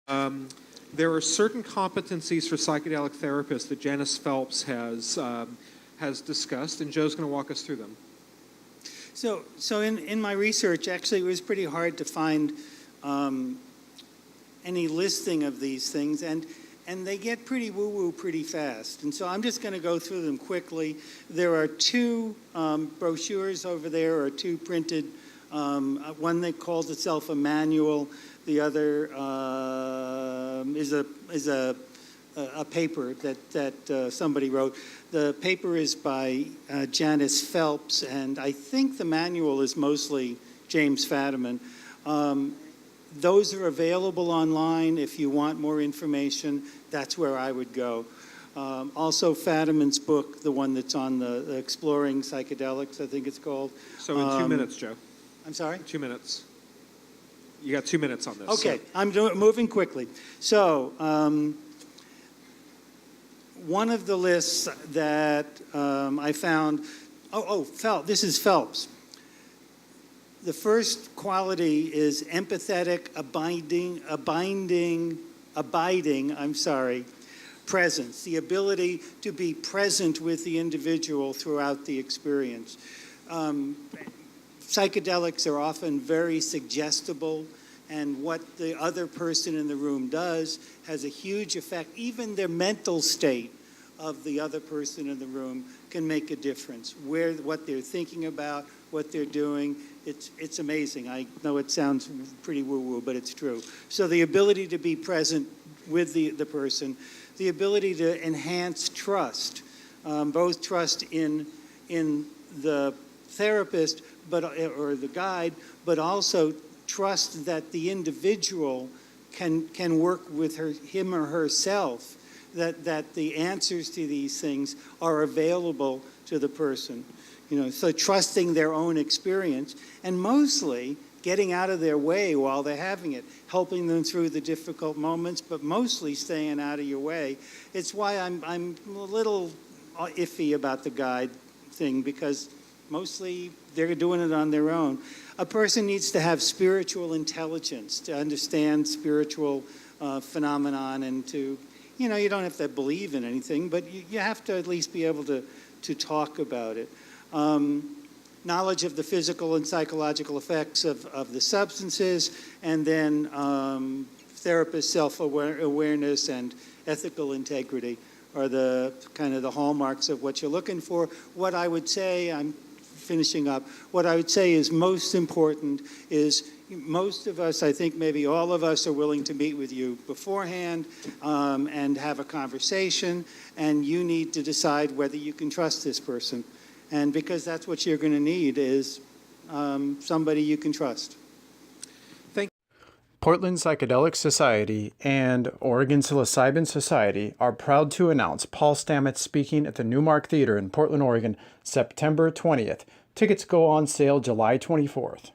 There are certain competencies for psychedelic therapists that Janis Phelps has discussed, and Joe's going to walk us through them. So in my research, actually, it was pretty hard to find any listing of these things, and they get pretty woo-woo pretty fast. And so I'm just going to go through them quickly. There are two brochures over there, or two printed. One that calls itself a manual. The other is a paper that somebody wrote. The paper is by Janis Phelps, and I think the manual is mostly James Fadiman. Those are available online. If you want more information, that's where I would go. Also, Fadiman's book, the one that's on the Exploring Psychedelics, I think it's called. So in 2 minutes, Joe. I'm sorry? 2 minutes. You got 2 minutes on this. Okay, so. I'm moving quickly. So, one of the lists that I found, Phelps, this is Phelps. The first quality is empathetic, abiding, presence, the ability to be present with the individual throughout the experience. Psychedelics are often very suggestible, and what the other person in the room does has a huge effect. Even their mental state of the other person in the room can make a difference. What they're thinking about, what they're doing, it's amazing. I know it sounds pretty woo-woo, but it's true. So the ability to be present with the person, the ability to enhance trust, both trust in the therapist or the guide, but also trust that the individual can work with him or herself, that the answers to these things are available to the person. So trusting their own experience, and mostly getting out of their way while they're having it, helping them through the difficult moments, but mostly staying out of your way. It's why I'm a little iffy about the guide thing, because mostly they're doing it on their own. A person needs to have spiritual intelligence to understand spiritual phenomenon, and to, you don't have to believe in anything, but you have to at least be able to talk about it. Knowledge of the physical and psychological effects of the substances, and then therapist self-awareness and ethical integrity are the kind of the hallmarks of what you're looking for. What I would say, I'm finishing up, what I would say is most important is most of us, I think maybe all of us, are willing to meet with you beforehand and have a conversation, and you need to decide whether you can trust this person. And because that's what you're going to need is somebody you can trust. Thank you. Portland Psychedelic Society and Oregon Psilocybin Society are proud to announce Paul Stamets speaking at the Newmark Theater in Portland, Oregon, September 20th. Tickets go on sale July 24th.